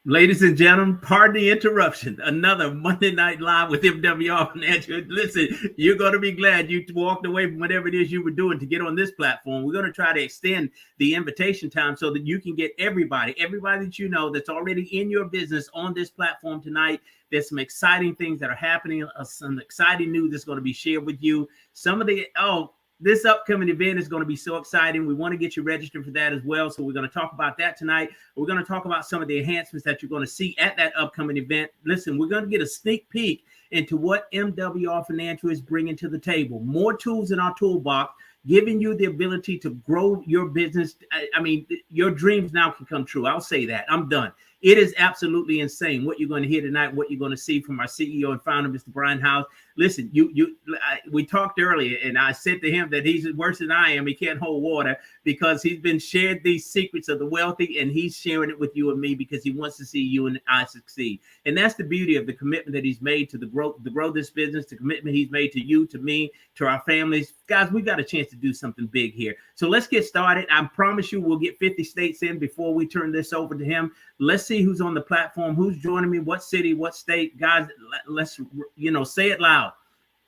Ladies and gentlemen, pardon the interruption. Another Monday Night Live with MWR Financial. Listen, you're going to be glad you walked away from whatever it is you were doing to get on this platform. We're going to try to extend the invitation time so that you can get everybody that you know that's already in your business on this platform tonight. There's some exciting things that are happening, some exciting news that's going to be shared with you. This upcoming event is going to be so exciting. We want to get you registered for that as well. So we're going to talk about that tonight. We're going to talk about some of the enhancements that you're going to see at that upcoming event. Listen, we're going to get a sneak peek into what MWR Financial is bringing to the table. More tools in our toolbox, giving you the ability to grow your business. I mean, your dreams now can come true. I'll say that. I'm done. It is absolutely insane what you're going to hear tonight, what you're going to see from our CEO and founder, Mr. Brian House. Listen, we talked earlier, and I said to him that he's worse than I am. He can't hold water because he's been shared these secrets of the wealthy, and he's sharing it with you and me because he wants to see you and I succeed. And that's the beauty of the commitment that he's made to grow this business, the commitment he's made to you, to me, to our families. Guys, we've got a chance to do something big here. So let's get started. I promise you we'll get 50 states in before we turn this over to him. Let's see who's on the platform, who's joining me, what city, what state. Guys, let's say it loud.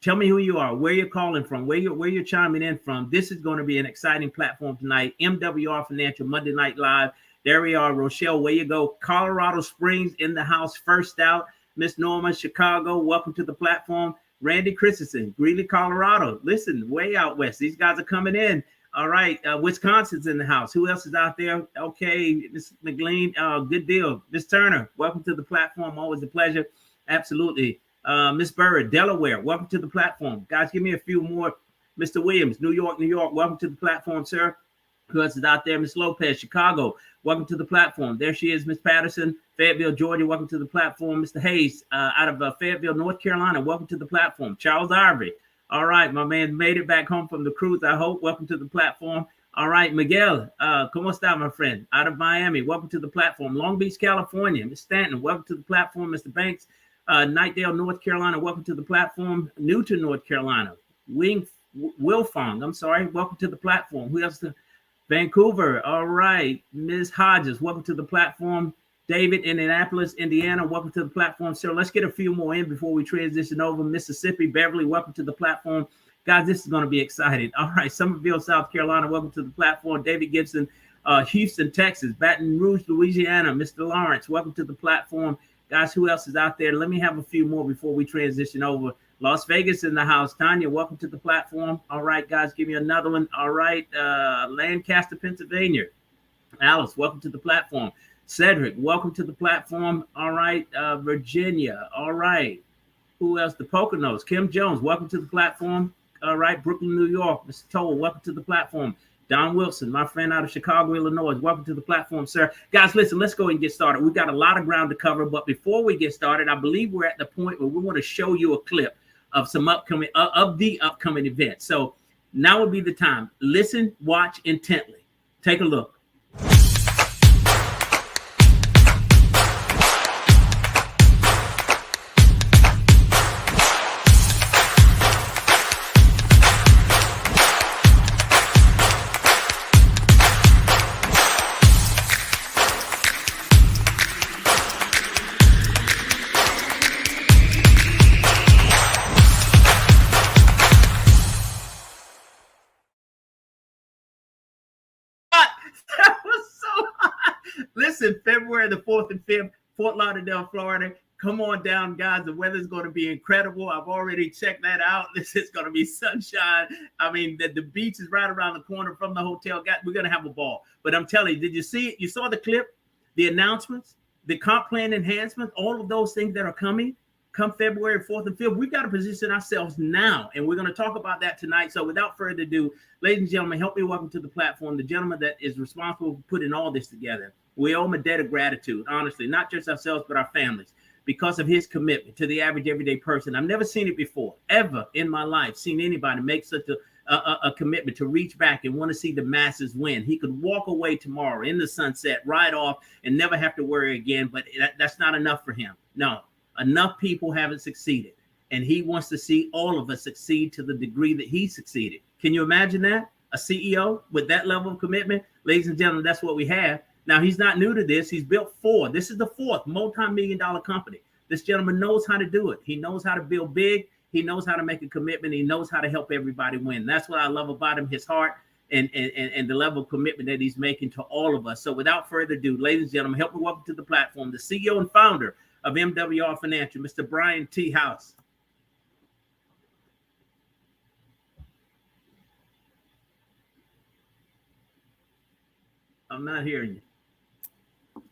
Tell me who you are, where you're calling from, where you're chiming in from. This is going to be an exciting platform tonight. MWR Financial Monday Night Live. There we are. Rochelle, where you go? Colorado Springs in the house, first out. Miss Norma, Chicago, welcome to the platform. Randy Christensen, Greeley, Colorado. Listen, way out west. These guys are coming in. All right. Wisconsin's in the house. Who else is out there? Okay. Miss McLean. Good deal. Miss Turner, welcome to the platform. Always a pleasure. Absolutely. Miss Bird, Delaware, welcome to the platform. Guys, give me a few more. Mr. Williams, New York, welcome to the platform, sir. Who else is out there? Miss Lopez, Chicago, welcome to the platform. There she is, Miss Patterson, Fayetteville, Georgia, welcome to the platform. Mr. Hayes, out of Fayetteville, North Carolina, welcome to the platform. Charles Ivory, all right, my man made it back home from the cruise, I hope. Welcome to the platform. All right, Miguel, ¿cómo está, my friend? Out of Miami, welcome to the platform. Long Beach, California, Miss Stanton, welcome to the platform. Mr. Banks, Nightdale, North Carolina, welcome to the platform. Newton, North Carolina. Wilfong, I'm sorry, welcome to the platform. Who else? Vancouver, all right. Ms. Hodges, welcome to the platform. David, Indianapolis, Indiana, welcome to the platform, sir. Let's get a few more in before we transition over. Mississippi, Beverly, welcome to the platform. Guys, this is going to be exciting. All right, Somerville, South Carolina, welcome to the platform. David Gibson, Houston, Texas. Baton Rouge, Louisiana. Mr. Lawrence, welcome to the platform. Guys, who else is out there? Let me have a few more before we transition over. Las Vegas in the house. Tanya, welcome to the platform. All right, guys, give me another one. All right, Lancaster, Pennsylvania. Alice, welcome to the platform. Cedric, welcome to the platform. All right, Virginia. All right. Who else? The Poconos. Kim Jones, welcome to the platform. All right, Brooklyn, New York. Mr. Toll, welcome to the platform. Don Wilson, my friend out of Chicago, Illinois. Welcome to the platform, sir. Guys, listen, let's go and get started. We've got a lot of ground to cover, but before we get started, I believe we're at the point where we want to show you a clip of some upcoming event. So now would be the time. Listen, watch intently. Take a look. Listen, February the 4th and 5th, Fort Lauderdale, Florida. Come on down, guys. The weather's going to be incredible. I've already checked that out. This is going to be sunshine. I mean, the beach is right around the corner from the hotel. We're going to have a ball. But I'm telling you, did you see it? You saw the clip, the announcements, the comp plan enhancements, all of those things that are coming come February 4th and 5th. We've got to position ourselves now, and we're going to talk about that tonight. So without further ado, ladies and gentlemen, help me welcome to the platform the gentleman that is responsible for putting all this together. We owe him a debt of gratitude, honestly, not just ourselves, but our families, because of his commitment to the average everyday person. I've never seen it before, ever in my life, seen anybody make such a commitment to reach back and want to see the masses win. He could walk away tomorrow in the sunset, ride off, and never have to worry again, but that's not enough for him. No, enough people haven't succeeded, and he wants to see all of us succeed to the degree that he succeeded. Can you imagine that? A CEO with that level of commitment? Ladies and gentlemen, that's what we have. Now, he's not new to this. He's built 4. This is the 4th multi-million-dollar company. This gentleman knows how to do it. He knows how to build big. He knows how to make a commitment. He knows how to help everybody win. That's what I love about him, his heart and the level of commitment that he's making to all of us. So without further ado, ladies and gentlemen, help me welcome to the platform the CEO and founder of MWR Financial, Mr. Brian T. House. I'm not hearing you.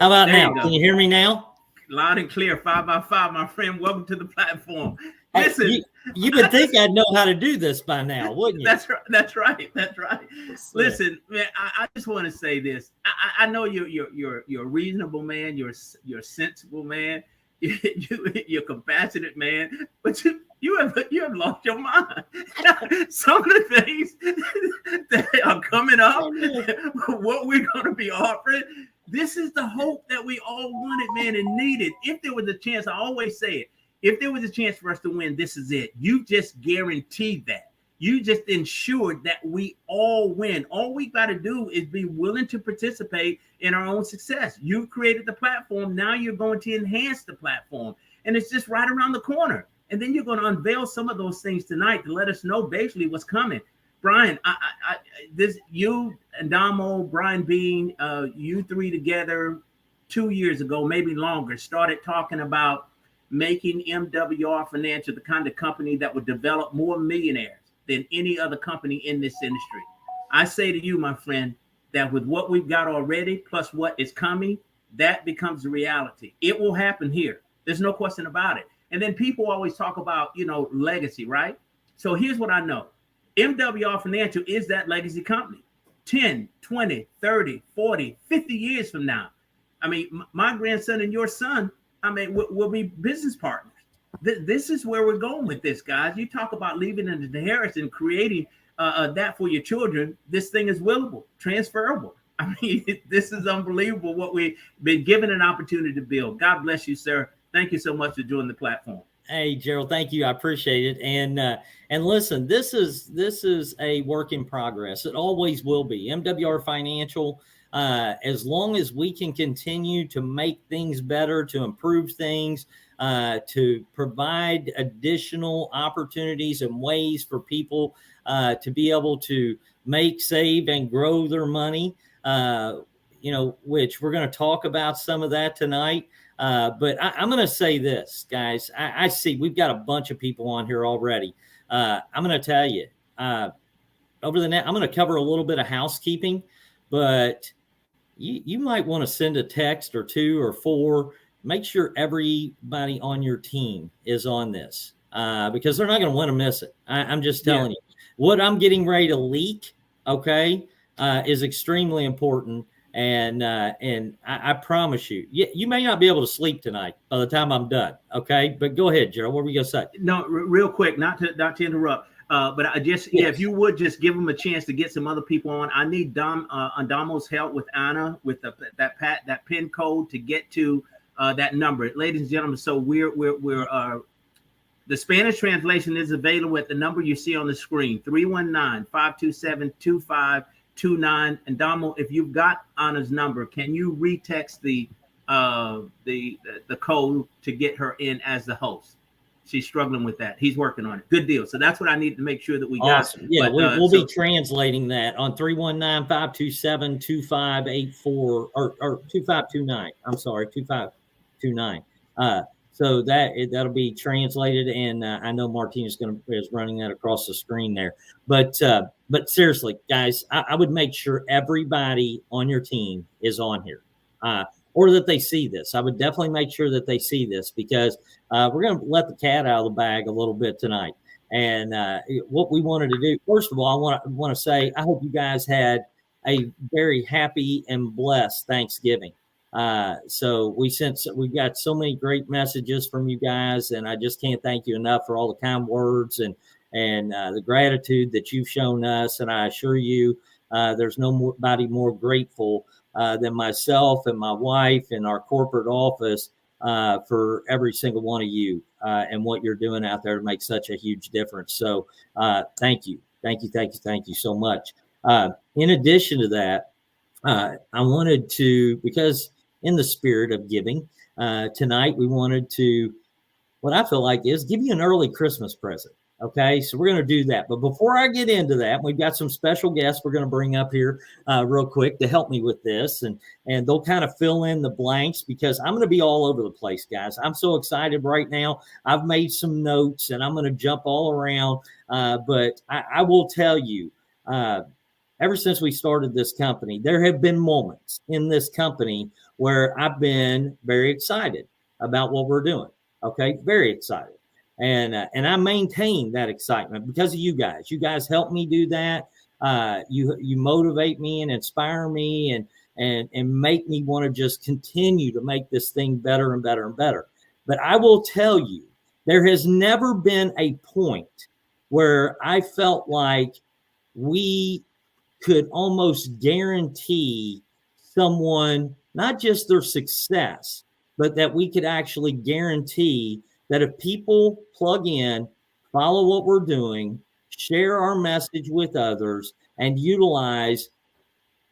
How about now? Can you hear me now? Loud and clear, 5x5, my friend. Welcome to the platform. Listen, you would think I'd know how to do this by now, wouldn't you? That's right. That's right. That's right. Listen, man, I just want to say this. I know you're a reasonable man. You're a sensible man. You're a compassionate man, but you have lost your mind. Some of the things that are coming up, what we're going to be offering. This is the hope that we all wanted, man, and needed. If there was a chance, I always say it, if there was a chance for us to win, this is it. You just guaranteed that. You just ensured that we all win. All we got to do is be willing to participate in our own success. You've created the platform. Now you're going to enhance the platform. And it's just right around the corner. And then you're going to unveil some of those things tonight to let us know basically what's coming. Brian, you and Damo, Brian Bean, you three together 2 years ago, maybe longer, started talking about making MWR Financial the kind of company that would develop more millionaires than any other company in this industry. I say to you, my friend, that with what we've got already, plus what is coming, that becomes a reality. It will happen here. There's no question about it. And then people always talk about, legacy, right? So here's what I know. MWR Financial is that legacy company. 10, 20, 30, 40, 50 years from now. I mean, my grandson and your son, we'll be business partners. This is where we're going with this, guys. You talk about leaving an inheritance and creating that for your children. This thing is willable, transferable. I mean, this is unbelievable what we've been given an opportunity to build. God bless you, sir. Thank you so much for joining the platform. Hey, Gerald, thank you. I appreciate it. And listen, this is a work in progress. It always will be. MWR Financial, as long as we can continue to make things better, to improve things, to provide additional opportunities and ways for people to be able to make, save, and grow their money, which we're going to talk about some of that tonight. But I'm going to say this, guys. I see we've got a bunch of people on here already. I'm going to tell you, over the net, I'm going to cover a little bit of housekeeping, but you might want to send a text or 2 or 4. Make sure everybody on your team is on this because they're not going to want to miss it. I'm just telling you. What I'm getting ready to leak, okay, is extremely important. And I promise you, you may not be able to sleep tonight by the time I'm done. Okay, but go ahead, Gerald. What were you gonna say? No, real quick, not to interrupt. But I just if you would just give them a chance to get some other people on. I need Damo's help with Anna with that pin code to get to that number, ladies and gentlemen. So we're the Spanish translation is available at the number you see on the screen: 319-527-2529. And Damo, if you've got Anna's number, can you retext the code to get her in as the host? She's struggling with that. He's working on it. Good deal. So that's what I need to make sure that we got. Awesome. Yeah, we'll be translating that on 319-527-2584 or 2529. I'm sorry, 2529. So that'll be translated, and I know Martin is running that across the screen there. But seriously, guys, I would make sure everybody on your team is on here, or that they see this. I would definitely make sure that they see this because we're going to let the cat out of the bag a little bit tonight. And what we wanted to do, first of all, I want to say I hope you guys had a very happy and blessed Thanksgiving. So we've got so many great messages from you guys, and I just can't thank you enough for all the kind words and the gratitude that you've shown us. And I assure you, there's nobody more grateful than myself and my wife and our corporate office for every single one of you and what you're doing out there to make such a huge difference. So thank you so much. In addition to that, I wanted to, because in the spirit of giving, tonight we wanted to, what I feel like is give you an early Christmas present. Okay, so we're going to do that. But before I get into that, we've got some special guests we're going to bring up here real quick to help me with this. And they'll kind of fill in the blanks because I'm going to be all over the place, guys. I'm so excited right now. I've made some notes and I'm going to jump all around. But I will tell you, ever since we started this company, there have been moments in this company where I've been very excited about what we're doing. Okay, very excited. And I maintain that excitement because of you guys. You guys help me do that. You motivate me and inspire me and make me want to just continue to make this thing better and better and better. But I will tell you, there has never been a point where I felt like we could almost guarantee someone not just their success, but that we could actually guarantee that if people plug in, follow what we're doing, share our message with others, and utilize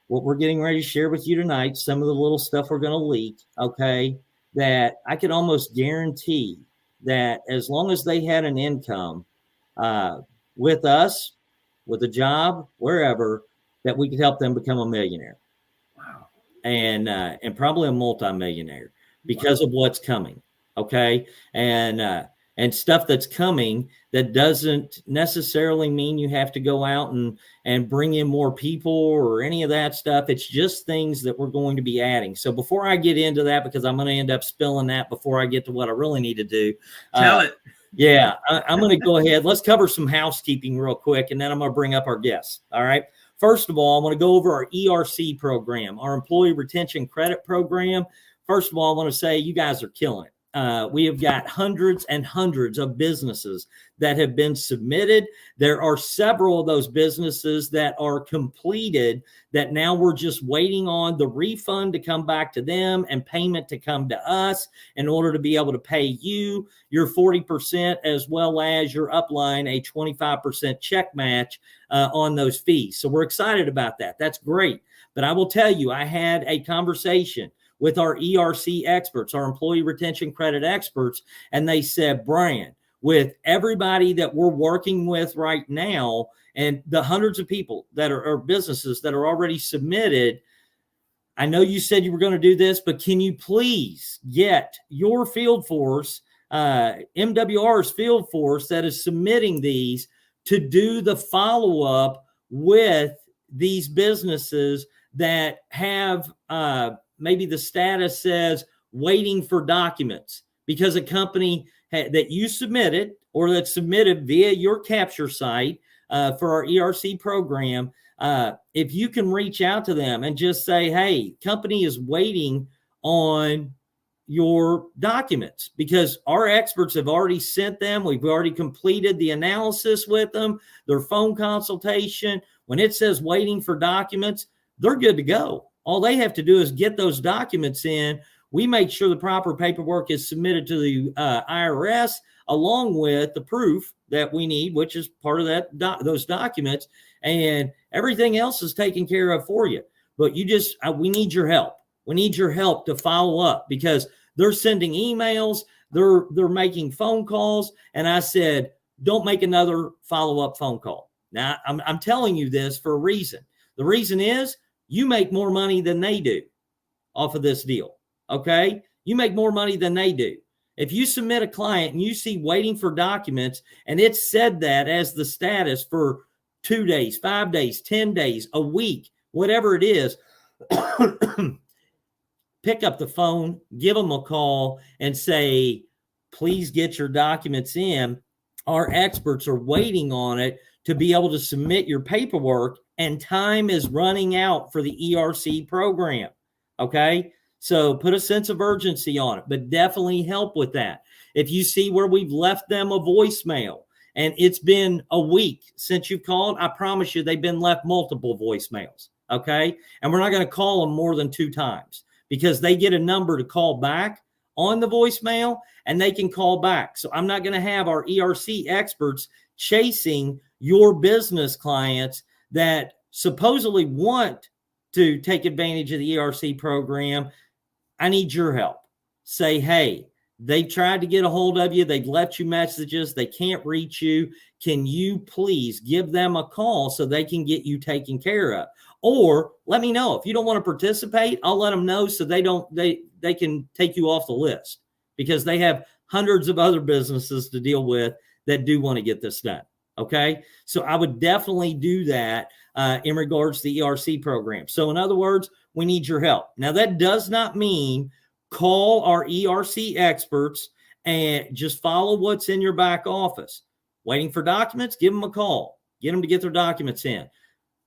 what we're getting ready to share with you tonight, some of the little stuff we're going to leak, okay, that I could almost guarantee that as long as they had an income with us, with a job, wherever, that we could help them become a millionaire. Wow. And probably a multimillionaire because of what's coming. Okay. And stuff that's coming that doesn't necessarily mean you have to go out and bring in more people or any of that stuff. It's just things that we're going to be adding. So before I get into that, because I'm going to end up spilling that before I get to what I really need to do. Tell it. Yeah, I'm going to go ahead. Let's cover some housekeeping real quick, and then I'm going to bring up our guests. All right. First of all, I want to go over our ERC program, our Employee Retention Credit Program. First of all, I want to say you guys are killing it. We have got hundreds and hundreds of businesses that have been submitted. There are several of those businesses that are completed that now we're just waiting on the refund to come back to them and payment to come to us in order to be able to pay you your 40% as well as your upline a 25% check match on those fees. So we're excited about that. That's great. But I will tell you, I had a conversation with our ERC experts, our employee retention credit experts, and they said, Brian, with everybody that we're working with right now and the hundreds of people that are businesses that are already submitted, I know you said you were going to do this, but can you please get your field force, MWR's field force that is submitting these to do the follow-up with these businesses that have maybe the status says waiting for documents because a company that you submitted or that submitted via your capture site for our ERC program, if you can reach out to them and just say, hey, company is waiting on your documents because our experts have already sent them. We've already completed the analysis with them, their phone consultation. When it says waiting for documents, they're good to go. All they have to do is get those documents in. We make sure the proper paperwork is submitted to the IRS along with the proof that we need, which is part of that those documents, and everything else is taken care of for you. But we need your help. We need your help to follow up because they're sending emails, they're making phone calls, and I said, don't make another follow-up phone call. Now, I'm telling you this for a reason. The reason is you make more money than they do off of this deal, okay? You make more money than they do. If you submit a client and you see waiting for documents and it said that as the status for 2 days, 5 days, 10 days, a week, whatever it is, pick up the phone, give them a call and say, please get your documents in. Our experts are waiting on it to be able to submit your paperwork, and time is running out for the ERC program. Okay. So put a sense of urgency on it, but definitely help with that. If you see where we've left them a voicemail and it's been a week since you've called, I promise you they've been left multiple voicemails. Okay. And we're not going to call them more than 2 times because they get a number to call back on the voicemail and they can call back. So I'm not going to have our ERC experts chasing your business clients that supposedly want to take advantage of the ERC program, I need your help. Say, hey, they tried to get a hold of you. They've left you messages. They can't reach you. Can you please give them a call so they can get you taken care of? Or let me know. If you don't want to participate, I'll let them know so they can take you off the list, because they have hundreds of other businesses to deal with that do want to get this done. Okay. So I would definitely do that in regards to the ERC program. So in other words, we need your help. Now, that does not mean call our ERC experts and just follow what's in your back office. Waiting for documents, give them a call. Get them to get their documents in.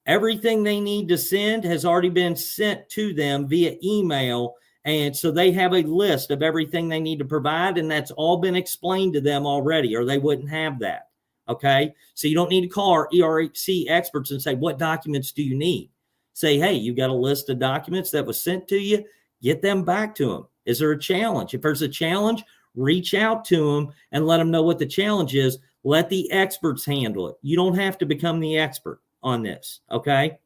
Everything they need to send has already been sent to them via email. And so they have a list of everything they need to provide, and that's all been explained to them already, or they wouldn't have that. Okay. So you don't need to call our ERC experts and say, what documents do you need? Say, hey, you got a list of documents that was sent to you. Get them back to them. Is there a challenge? If there's a challenge, reach out to them and let them know what the challenge is. Let the experts handle it. You don't have to become the expert on this. Okay.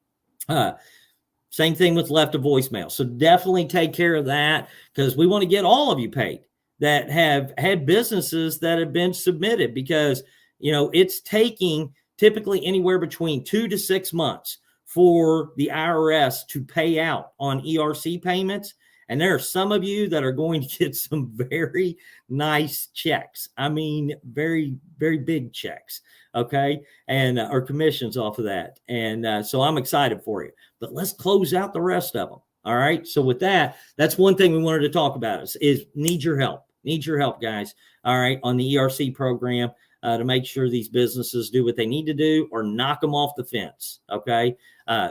Same thing with left a voicemail. So definitely take care of that, because we want to get all of you paid that have had businesses that have been submitted, because, you know, it's taking typically anywhere between 2 to 6 months for the IRS to pay out on ERC payments. And there are some of you that are going to get some very nice checks. I mean, very, very big checks. Okay. And or commissions off of that. And so I'm excited for you, but let's close out the rest of them. All right. So with that, that's one thing we wanted to talk about is need your help. Need your help, guys. All right. On the ERC program to make sure these businesses do what they need to do or knock them off the fence. Okay.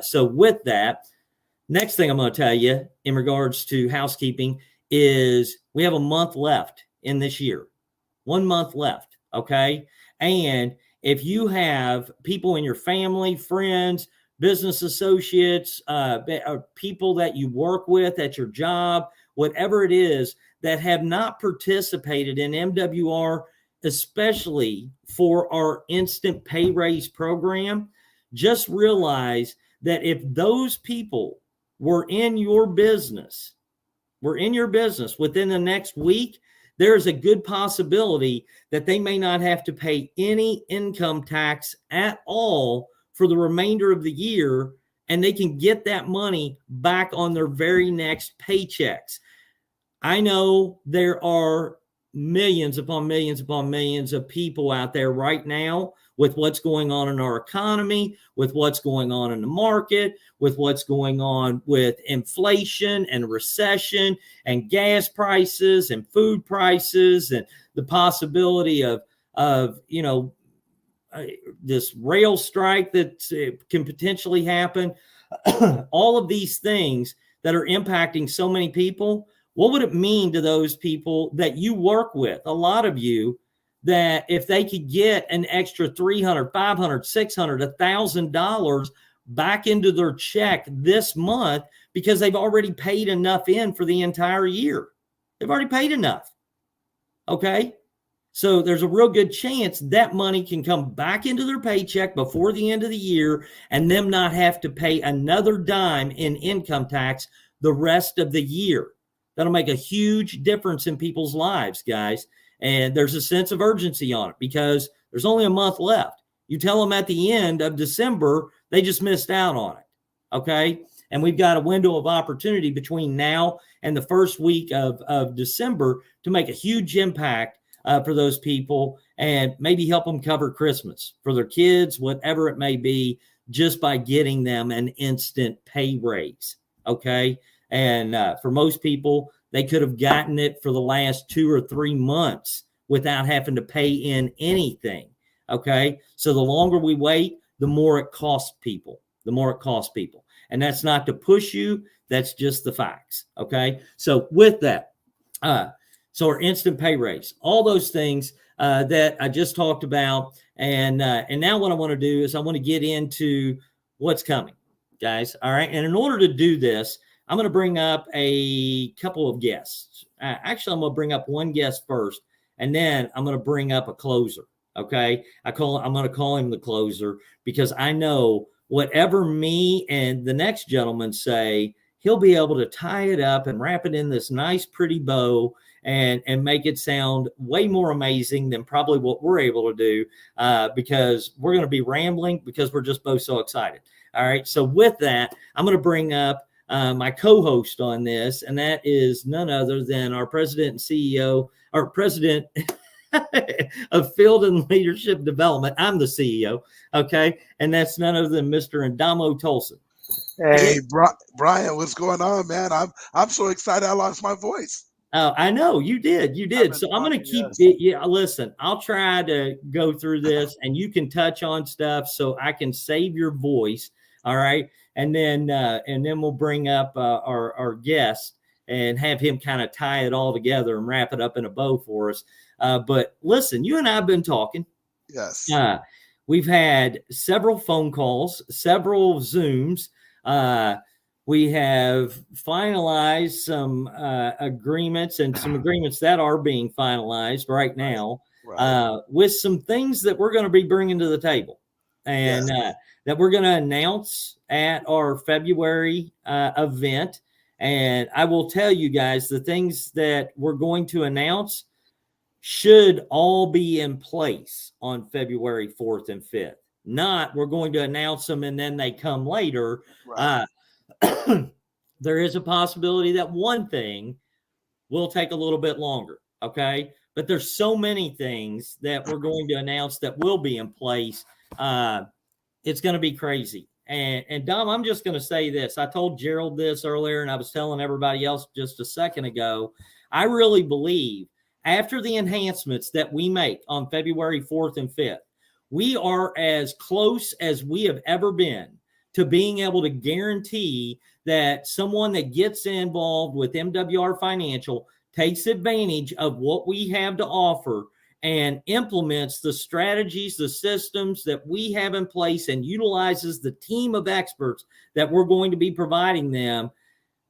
So with that, next thing I'm going to tell you in regards to housekeeping is we have a month left in this year. 1 month left. Okay. And if you have people in your family, friends, business associates, people that you work with at your job, whatever it is, that have not participated in MWR, especially for our instant pay raise program, just realize that if those people were in your business within the next week, there is a good possibility that they may not have to pay any income tax at all for the remainder of the year, and they can get that money back on their very next paychecks. I know there are millions upon millions upon millions of people out there right now with what's going on in our economy, with what's going on in the market, with what's going on with inflation and recession and gas prices and food prices and the possibility of this rail strike that can potentially happen. All of these things that are impacting so many people. What would it mean to those people that you work with? A lot of you, that if they could get an extra $300, $500, $600, $1,000 back into their check this month, because they've already paid enough in for the entire year. They've already paid enough. Okay. So there's a real good chance that money can come back into their paycheck before the end of the year and them not have to pay another dime in income tax the rest of the year. That'll make a huge difference in people's lives, guys. And there's a sense of urgency on it because there's only a month left. You tell them at the end of December, they just missed out on it. Okay. And we've got a window of opportunity between now and the first week of December to make a huge impact for those people and maybe help them cover Christmas for their kids, whatever it may be, just by getting them an instant pay raise. Okay. And for most people, they could have gotten it for the last 2 or 3 months without having to pay in anything. Okay. So the longer we wait, the more it costs people, And that's not to push you. That's just the facts. Okay. So with that, so our instant pay raise, all those things that I just talked about. And now what I want to do is I want to get into what's coming, guys. All right. And in order to do this, I'm going to bring up a couple of guests. Actually, I'm going to bring up one guest first, and then I'm going to bring up a closer. Okay. I'm going to call him the closer because I know whatever me and the next gentleman say, he'll be able to tie it up and wrap it in this nice, pretty bow and make it sound way more amazing than probably what we're able to do, because we're going to be rambling because we're just both so excited. All right. So with that, I'm going to bring up my co-host on this, and that is none other than our president and CEO, or president of Field and Leadership Development. I'm the CEO. Okay. And that's none other than Mr. Ndamo Tolson. Hey, Brian, what's going on, man? I'm so excited I lost my voice. Oh, I know you did. So I'm going to keep it. Yeah, listen, I'll try to go through this and you can touch on stuff so I can save your voice. All right. And then we'll bring up our guest and have him kind of tie it all together and wrap it up in a bow for us. But listen, you and I have been talking. Yes. We've had several phone calls, several Zooms. We have finalized some agreements and some agreements that are being finalized right now, with some things that we're going to be bringing to the table, and that we're going to announce at our February event. And I will tell you guys, the things that we're going to announce should all be in place on February 4th and 5th. Not we're going to announce them and then they come later. Right. There is a possibility that one thing will take a little bit longer. Okay. But there's so many things that we're going to announce that will be in place. It's going to be crazy. And Dom, I'm just going to say this. I told Gerald this earlier, and I was telling everybody else just a second ago. I really believe after the enhancements that we make on February 4th and 5th, we are as close as we have ever been to being able to guarantee that someone that gets involved with MWR Financial takes advantage of what we have to offer and implements the strategies, the systems that we have in place, and utilizes the team of experts that we're going to be providing them.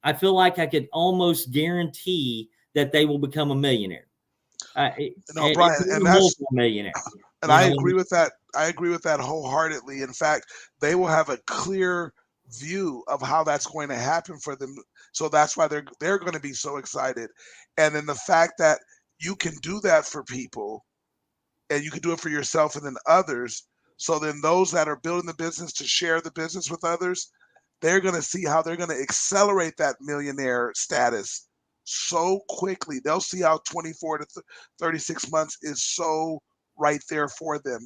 I feel like I could almost guarantee that they will become a millionaire. No, Brian, and that's a millionaire. And I agree with that. I agree with that wholeheartedly. In fact, they will have a clear view of how that's going to happen for them. So that's why they're going to be so excited. And then the fact that you can do that for people, and you can do it for yourself and then others. So then those that are building the business to share the business with others, they're going to see how they're going to accelerate that millionaire status so quickly. They'll see how 24 to 36 months is so right there for them.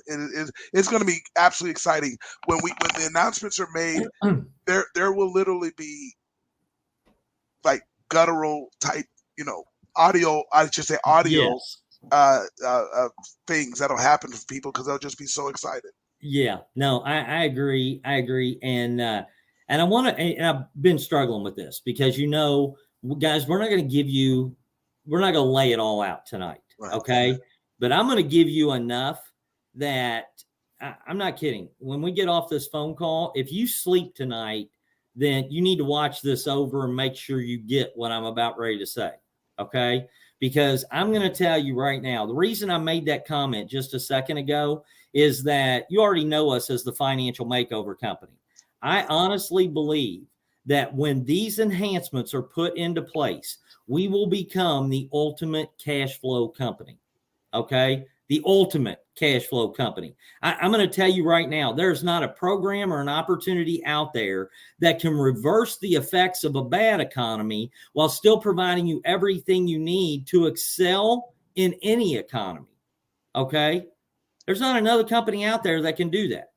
It's going to be absolutely exciting when the announcements are made. There will literally be like guttural type, audio. I should say audio. Yes. Things that'll happen for people because they'll just be so excited. Yeah, no, I agree. And I want to, and I've been struggling with this because, guys, we're not going to lay it all out tonight. Right. Okay. But I'm going to give you enough that I'm not kidding. When we get off this phone call, if you sleep tonight, then you need to watch this over and make sure you get what I'm about ready to say. Okay. Because I'm going to tell you right now, the reason I made that comment just a second ago is that you already know us as the Financial Makeover Company. I honestly believe that when these enhancements are put into place, we will become the ultimate cash flow company. Okay. The ultimate cash flow company. I'm going to tell you right now, there's not a program or an opportunity out there that can reverse the effects of a bad economy while still providing you everything you need to excel in any economy. Okay. There's not another company out there that can do that.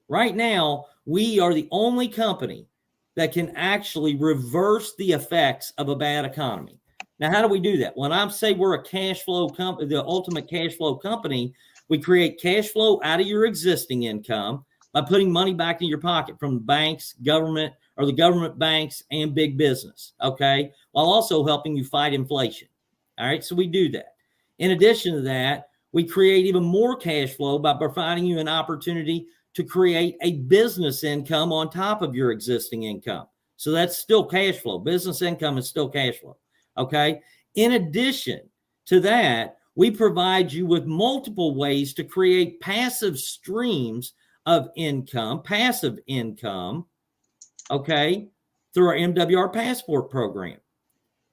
Right now, we are the only company that can actually reverse the effects of a bad economy. Now, how do we do that? When I say we're a cash flow company, the ultimate cash flow company, we create cash flow out of your existing income by putting money back in your pocket from banks, government, or the government banks and big business, okay, while also helping you fight inflation. All right, so we do that. In addition to that, we create even more cash flow by providing you an opportunity to create a business income on top of your existing income. So that's still cash flow. Business income is still cash flow. Okay. In addition to that, we provide you with multiple ways to create passive streams of income, passive income, okay, through our MWR Passport program.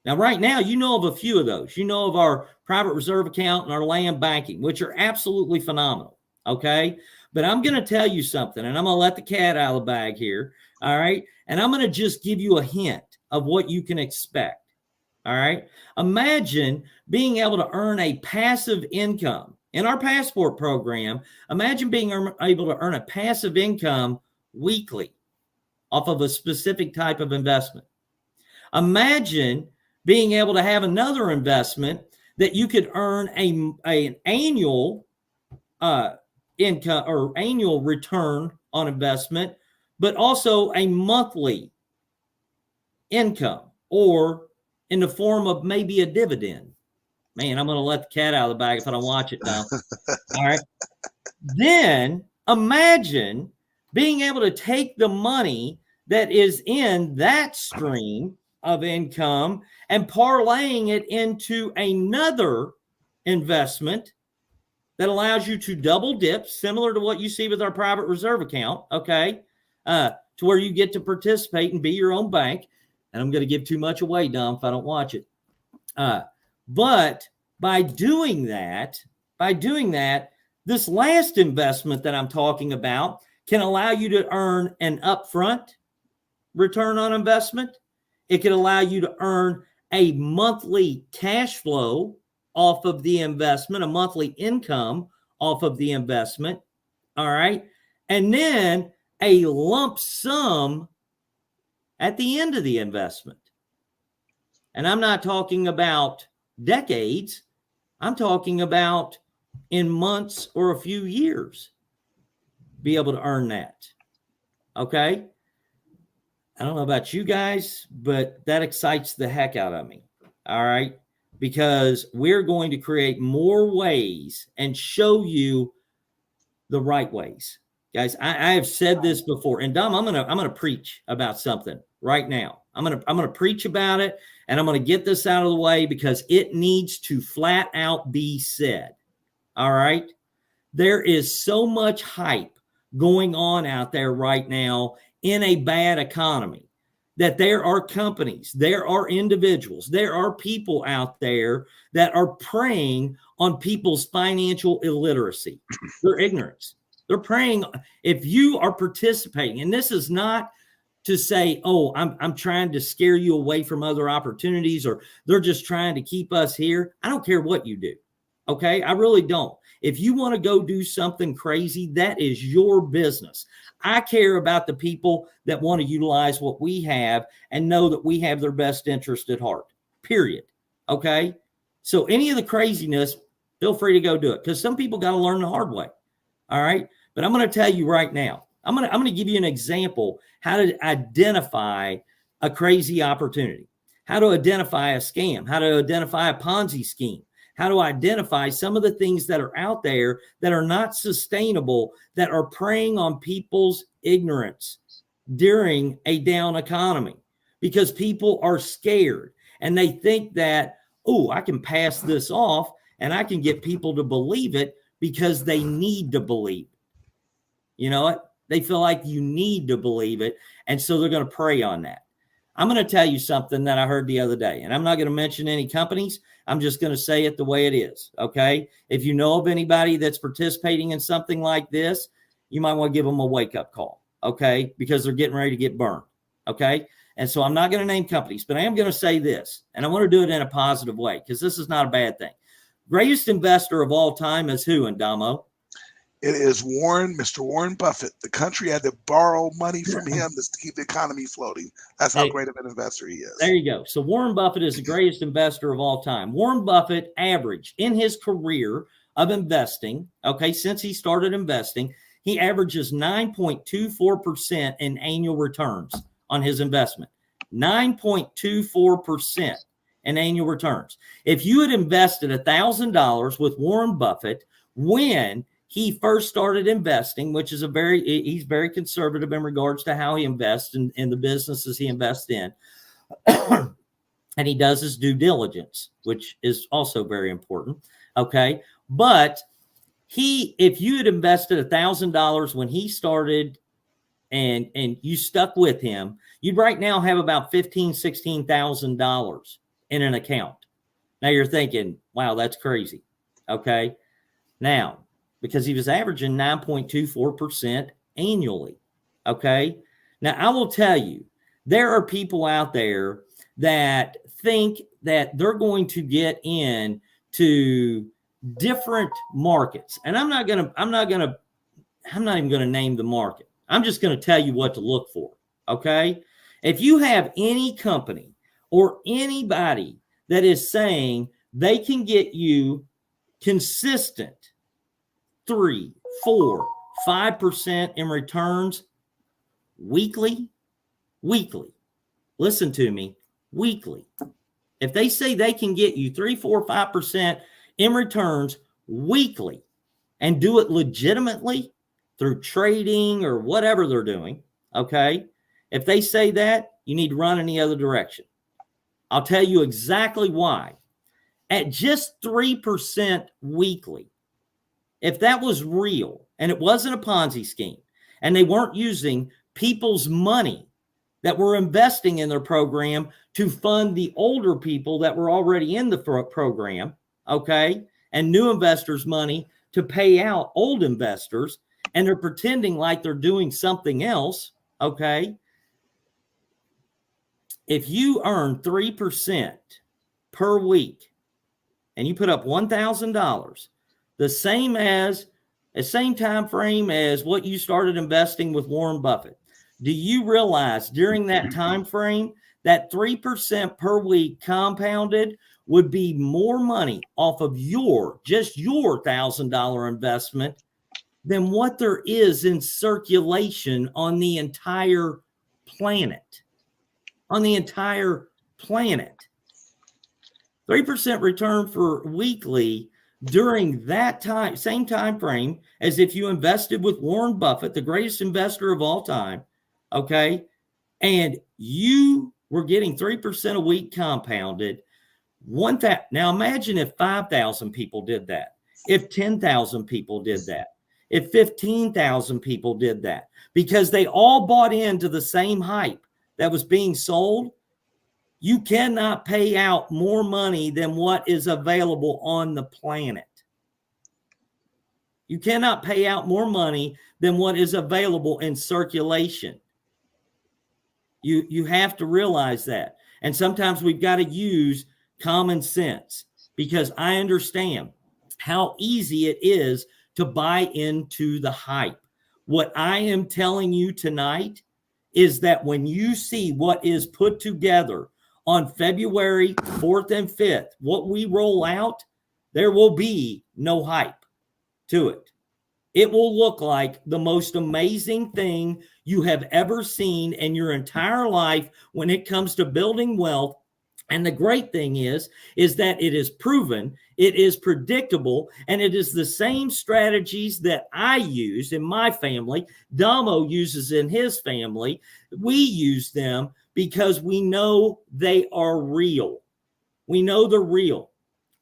Now, right now, you know of a few of those. You know of our private reserve account and our land banking, which are absolutely phenomenal, okay? But I'm going to tell you something, and I'm going to let the cat out of the bag here, all right? And I'm going to just give you a hint of what you can expect, all right? Imagine being able to earn a passive income. In our passport program, imagine being able to earn a passive income weekly off of a specific type of investment. Imagine being able to have another investment that you could earn an annual income or annual return on investment, but also a monthly income or in the form of maybe a dividend. Man, I'm going to let the cat out of the bag if I don't watch it now. All right. Then imagine being able to take the money that is in that stream of income and parlaying it into another investment that allows you to double dip, similar to what you see with our private reserve account, okay, to where you get to participate and be your own bank. And I'm going to give too much away, Dom, if I don't watch it. But by doing that, this last investment that I'm talking about can allow you to earn an upfront return on investment. It can allow you to earn a monthly cash flow off of the investment, a monthly income off of the investment. All right. And then a lump sum at the end of the investment. And I'm not talking about decades. I'm talking about in months or a few years, be able to earn that. Okay. I don't know about you guys, but that excites the heck out of me. All right. Because we're going to create more ways and show you the right ways. Guys, I have said this before, and Dom, I'm gonna preach about something right now. I'm gonna preach about it, and I'm gonna get this out of the way because it needs to flat out be said. All right. There is so much hype going on out there right now in a bad economy that there are companies, there are individuals, there are people out there that are preying on people's financial illiteracy, their ignorance. They're preying. If you are participating, and this is not to say, oh, I'm trying to scare you away from other opportunities, or they're just trying to keep us here. I don't care what you do. Okay. I really don't. If you want to go do something crazy, that is your business. I care about the people that want to utilize what we have and know that we have their best interest at heart, period. Okay. So any of the craziness, feel free to go do it, because some people got to learn the hard way. All right. But I'm going to tell you right now, I'm going to give you an example how to identify a crazy opportunity, how to identify a scam, how to identify a Ponzi scheme, how to identify some of the things that are out there that are not sustainable, that are preying on people's ignorance during a down economy, because people are scared and they think that, oh, I can pass this off and I can get people to believe it because they need to believe it. You know what? They feel like you need to believe it. And so they're going to prey on that. I'm going to tell you something that I heard the other day, and I'm not going to mention any companies. I'm just going to say it the way it is. Okay. If you know of anybody that's participating in something like this, you might want to give them a wake up call. Okay. Because they're getting ready to get burned. Okay. And so I'm not going to name companies, but I am going to say this, and I want to do it in a positive way, because this is not a bad thing. Greatest investor of all time is who, Indamo? It is Mr. Warren Buffett. The country had to borrow money from him to keep the economy floating. That's how great of an investor he is. There you go. So Warren Buffett is the greatest investor of all time. Warren Buffett averaged in his career of investing, okay, since he started investing, he averages 9.24% in annual returns on his investment. 9.24% in annual returns. If you had invested $1,000 with Warren Buffett when he first started investing, which is he's very conservative in regards to how he invests in the businesses he invests in. And he does his due diligence, which is also very important. Okay. But if you had invested $1,000 when he started and you stuck with him, you'd right now have about $15,000, $16,000 in an account. Now you're thinking, wow, that's crazy. Okay. Now, because he was averaging 9.24% annually. Okay. Now I will tell you, there are people out there that think that they're going to get into different markets. And I'm not even going to name the market. I'm just going to tell you what to look for. Okay. If you have any company or anybody that is saying they can get you consistent 3, 4, 5% in returns weekly, listen to me, weekly. If they say they can get you 3, 4, 5% in returns weekly and do it legitimately through trading or whatever they're doing, okay? If they say that, you need to run in the other direction. I'll tell you exactly why. At just 3% weekly, if that was real and it wasn't a Ponzi scheme and they weren't using people's money that were investing in their program to fund the older people that were already in the program, okay, and new investors' money to pay out old investors, and they're pretending like they're doing something else, okay, if you earn 3% per week and you put up $1,000, the same time frame as what you started investing with Warren Buffett, do you realize during that time frame that 3% per week compounded would be more money off of your $1,000 investment than what there is in circulation on the entire planet? On the entire planet. 3% return for weekly during that time, same time frame as if you invested with Warren Buffett, the greatest investor of all time, okay? And you were getting 3% a week compounded. Now imagine if 5,000 people did that, if 10,000 people did that, if 15,000 people did that, because they all bought into the same hype that was being sold. You cannot pay out more money than what is available on the planet. You cannot pay out more money than what is available in circulation. You have to realize that. And sometimes we've got to use common sense, because I understand how easy it is to buy into the hype. What I am telling you tonight is that when you see what is put together on February 4th and 5th, what we roll out, there will be no hype to it. It will look like the most amazing thing you have ever seen in your entire life when it comes to building wealth. And the great thing is that it is proven, it is predictable, and it is the same strategies that I use in my family, Damo uses in his family. We use them because we know they are real. We know they're real.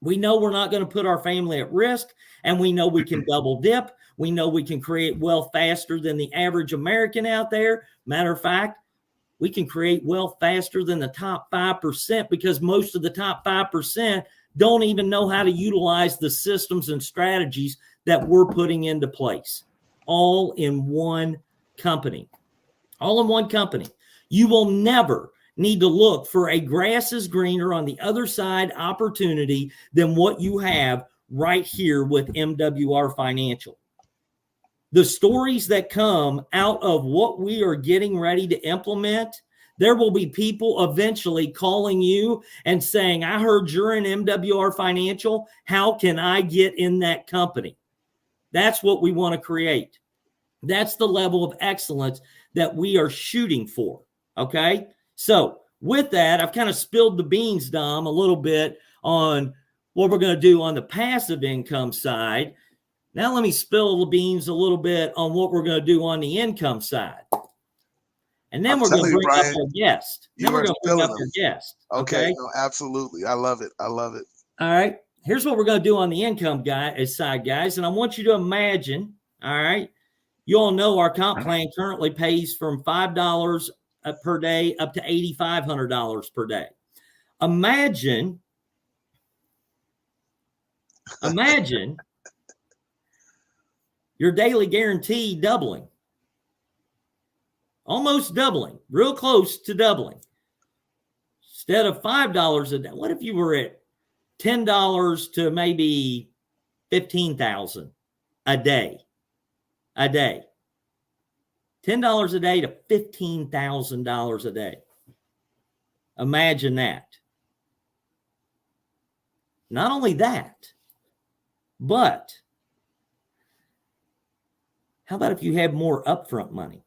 We know we're not going to put our family at risk, and we know we can double dip. We know we can create wealth faster than the average American out there. Matter of fact, we can create wealth faster than the top 5%, because most of the top 5% don't even know how to utilize the systems and strategies that we're putting into place. All in one company. All in one company. You will never need to look for a grass is greener on the other side opportunity than what you have right here with MWR Financial. The stories that come out of what we are getting ready to implement, there will be people eventually calling you and saying, I heard you're in MWR Financial. How can I get in that company? That's what we want to create. That's the level of excellence that we are shooting for. Okay. So with that, I've kind of spilled the beans, Dom, a little bit on what we're going to do on the passive income side. Now let me spill the beans a little bit on what we're going to do on the income side. And then we're going to bring up our guest. Then we're going to bring up our guest. Okay. No, absolutely. I love it. I love it. All right. here's what we're going to do on the income side, guys. And I want you to imagine, all right, you all know our comp plan currently pays from $5 per day up to $8,500 per day. Imagine your daily guarantee doubling, almost doubling, real close to doubling. Instead of $5 a day, what if you were at $10 to maybe $15,000 a day? A day. $10 a day to $15,000 a day. Imagine that. Not only that, but how about if you had more upfront money?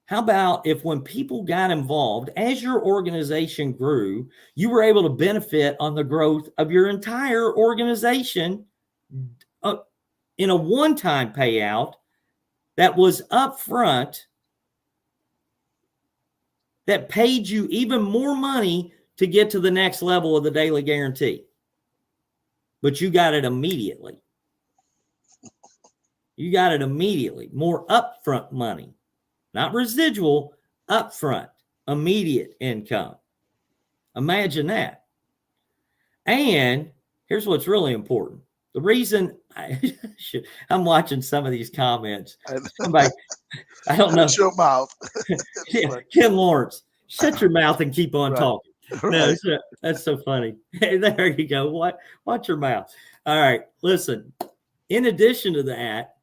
How about if when people got involved, as your organization grew, you were able to benefit on the growth of your entire organization in a one-time payout that was upfront, that paid you even more money to get to the next level of the daily guarantee. But you got it immediately. You got it immediately. More upfront money. Not residual, upfront, immediate income. Imagine that. And here's what's really important. The reason I'm watching some of these comments. Somebody, I don't know. Shut your mouth. Ken Lawrence, shut your mouth and keep on talking. Right. No, that's so funny. Hey, there you go. Watch your mouth. All right, listen. In addition to that,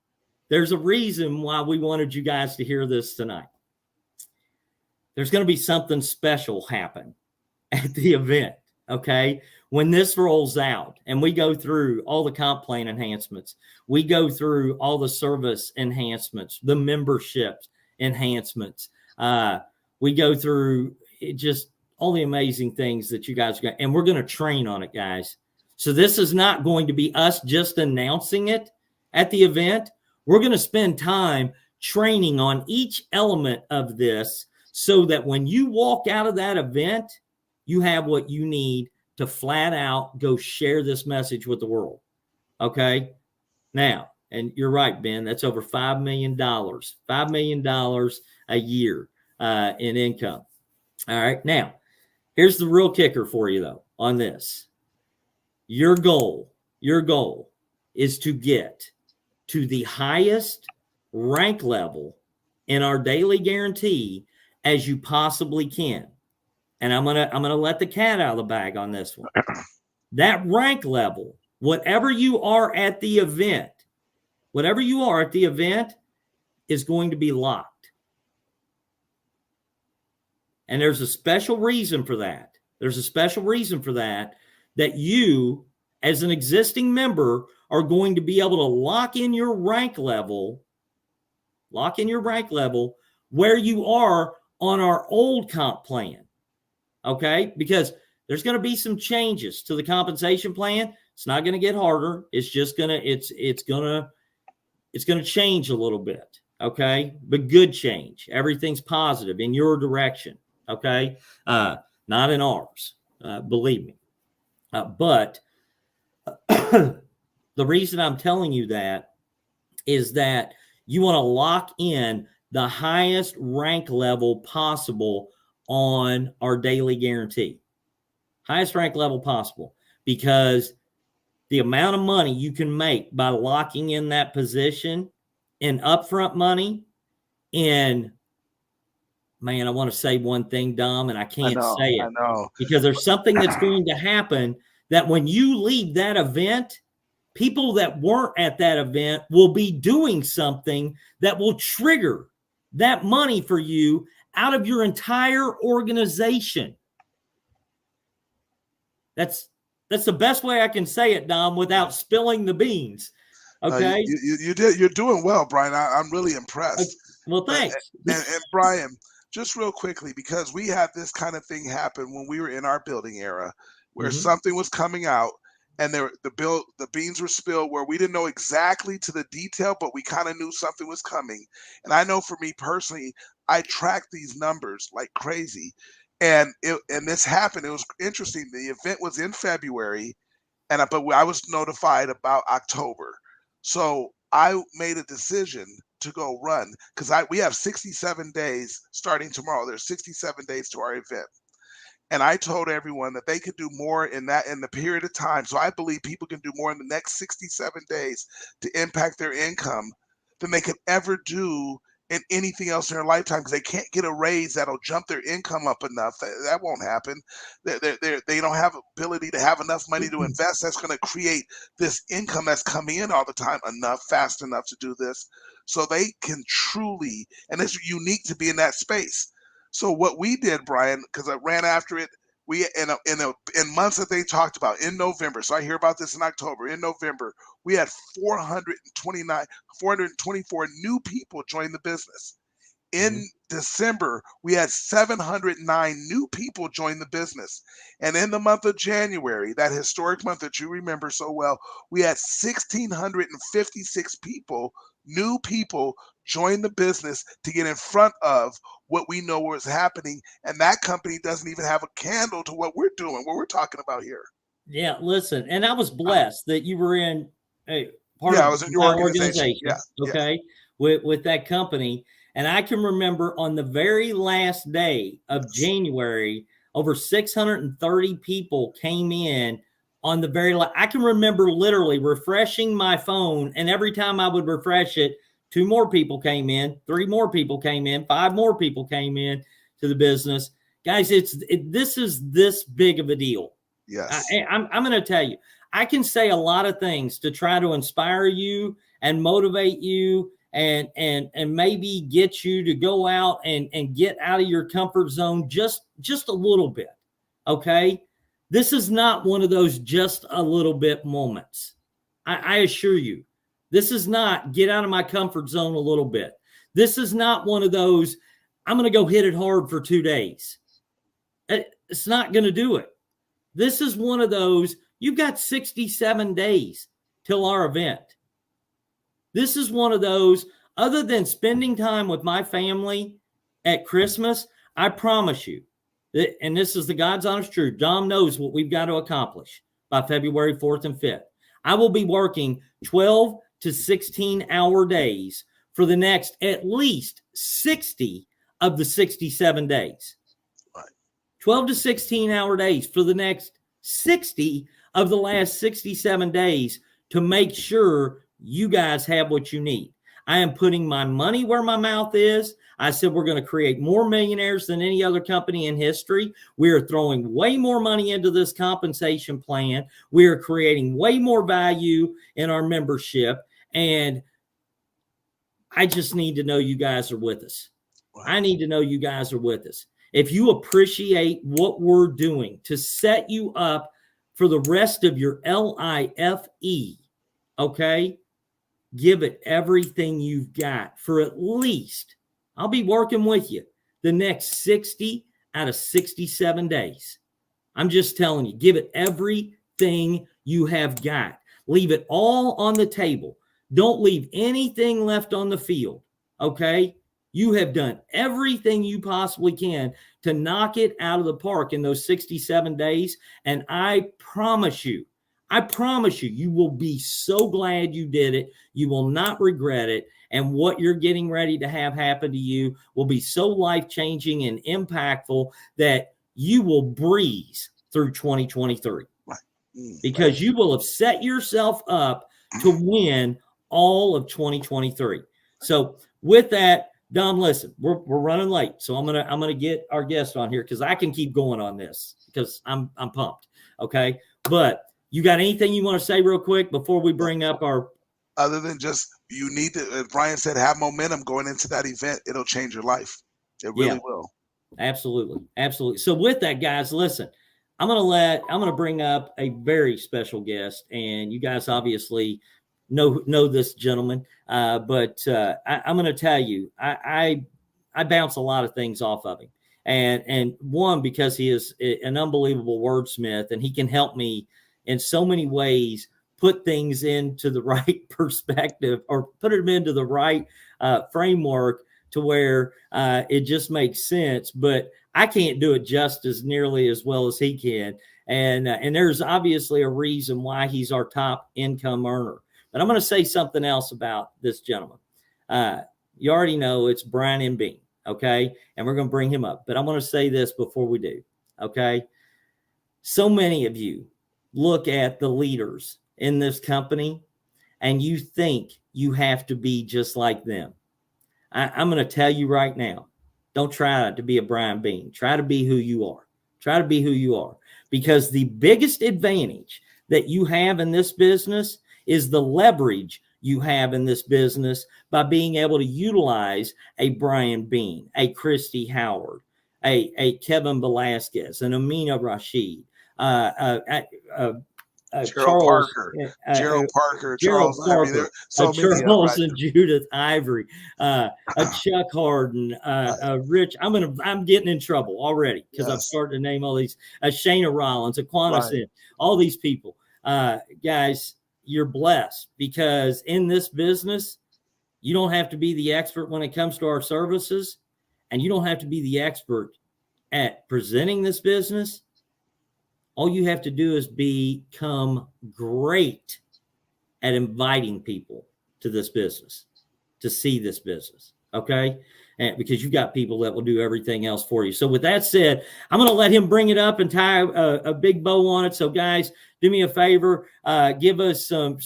there's a reason why we wanted you guys to hear this tonight. There's going to be something special happen at the event, okay? When this rolls out and we go through all the comp plan enhancements, we go through all the service enhancements, the membership enhancements, we go through just all the amazing things that you guys got, and we're going to train on it, guys. So this is not going to be us just announcing it at the event. We're going to spend time training on each element of this so that when you walk out of that event, you have what you need to flat out go share this message with the world. Okay? Now, and you're right, Ben, that's over $5 million. $5 million a year in income. All right. Now, here's the real kicker for you, though, on this. Your goal is to get to the highest rank level in our daily guarantee as you possibly can. And I'm gonna let the cat out of the bag on this one. That rank level, whatever you are at the event, is going to be locked. And there's a special reason for that. That you, as an existing member, are going to be able to lock in your rank level where you are on our old comp plan. Okay? Because there's going to be some changes to the compensation plan. It's not going to get harder. It's just going to, it's going to change a little bit. Okay? But good change. Everything's positive in your direction. Okay? Not in ours. Believe me. But the reason I'm telling you that is that you want to lock in the highest rank level possible on our daily guarantee. Highest rank level possible, because the amount of money you can make by locking in that position in upfront money in, man, I want to say one thing, Dom, and I can't say it. I know. Because there's something that's going to happen that when you leave that event, people that weren't at that event will be doing something that will trigger that money for you out of your entire organization. That's the best way I can say it, Dom, without spilling the beans. Okay. You're doing well, Brian. I'm really impressed. Well, thanks. And Brian, just real quickly, because we had this kind of thing happen when we were in our building era, where something was coming out and the beans were spilled, where we didn't know exactly to the detail, but we kind of knew something was coming. And I know for me personally, I tracked these numbers like crazy. And this happened. It was interesting. The event was in February, but I was notified about October. So I made a decision to go run because we have 67 days starting tomorrow. There's 67 days to our event. And I told everyone that they could do more in the period of time. So I believe people can do more in the next 67 days to impact their income than they could ever do in anything else in their lifetime, because they can't get a raise that'll jump their income up enough. That won't happen. They don't have ability to have enough money to invest. That's going to create this income that's coming in all the time fast enough to do this. So they can truly, and it's unique to be in that space. So what we did, Brian, because I ran after it, we in months that they talked about in November. So I hear about this in October. In November, we had 424 new people join the business. In December, we had 709 new people join the business. And in the month of January, that historic month that you remember so well, we had 1,656 people, new people, join the business to get in front of what we know was happening. And that company doesn't even have a candle to what we're doing, what we're talking about here. Yeah, listen, and I was blessed that you were in part I of was in your organization. With that company. And I can remember on the very last day of January, over 630 people came in on the very last. I can remember literally refreshing my phone, and every time I would refresh it, 2 more people came in, 3 more people came in, 5 more people came in to the business. Guys, this is this big of a deal. Yes. I'm going to tell you, I can say a lot of things to try to inspire you and motivate you and maybe get you to go out and get out of your comfort zone just a little bit. Okay. This is not one of those just a little bit moments. I assure you, this is not get out of my comfort zone a little bit. This is not one of those, I'm going to go hit it hard for 2 days. It's not going to do it. This is one of those, you've got 67 days till our event. This is one of those, other than spending time with my family at Christmas, I promise you, and this is the God's honest truth, Dom knows what we've got to accomplish by February 4th and 5th. I will be working 12 to 16-hour days for the next at least 60 of the 67 days. 12 to 16-hour days for the next 60 of the last 67 days to make sure you guys have what you need. I am putting my money where my mouth is. I said we're going to create more millionaires than any other company in history. We are throwing way more money into this compensation plan. We are creating way more value in our membership. And I just need to know you guys are with us. Wow. I need to know you guys are with us. If you appreciate what we're doing to set you up for the rest of your LIFE, okay, give it everything you've got for at least, I'll be working with you the next 60 out of 67 days. I'm just telling you, give it everything you have got. Leave it all on the table. Don't leave anything left on the field, okay? You have done everything you possibly can to knock it out of the park in those 67 days. And I promise you, you will be so glad you did it. You will not regret it. And what you're getting ready to have happen to you will be so life-changing and impactful that you will breeze through 2023. Because you will have set yourself up to win all of 2023. So with that, Dom, listen, we're running late, so I'm gonna get our guest on here because I can keep going on this because I'm pumped. Okay, but you got anything you want to say real quick before we bring up our? Other than just you need to, as Brian said, have momentum going into that event. It'll change your life. It really will. Absolutely. So with that, guys, listen, I'm gonna bring up a very special guest, and you guys obviously know this gentleman, but I'm going to tell you, I bounce a lot of things off of him, and one, because he is an unbelievable wordsmith, and he can help me in so many ways put things into the right perspective or put them into the right framework to where it just makes sense. But I can't do it just as nearly as well as he can. And there's obviously a reason why he's our top income earner. But I'm going to say something else about this gentleman. You already know it's Brian M. Bean, okay? And we're going to bring him up. But I'm going to say this before we do, okay? So many of you look at the leaders in this company and you think you have to be just like them. I'm going to tell you right now, don't try to be a Brian Bean. Try to be who you are. Try to be who you are. Because the biggest advantage that you have in this business is the leverage you have in this business by being able to utilize a Brian Bean, a Christy Howard, a Kevin Velasquez, an Amina Rashid, Gerald Charles Parker, Gerald Charles Parker, Ivy, so many Charles and Judith Ivory, a Chuck Harden, Rich. I'm getting in trouble already because I'm starting to name all these. Shayna Rollins, Aquana Sin, all these people. Guys, you're blessed because in this business, you don't have to be the expert when it comes to our services, and you don't have to be the expert at presenting this business. All you have to do is become great at inviting people to this business, to see this business, okay? And because you've got people that will do everything else for you. So with that said, I'm going to let him bring it up and tie a big bow on it. So guys, do me a favor, give us some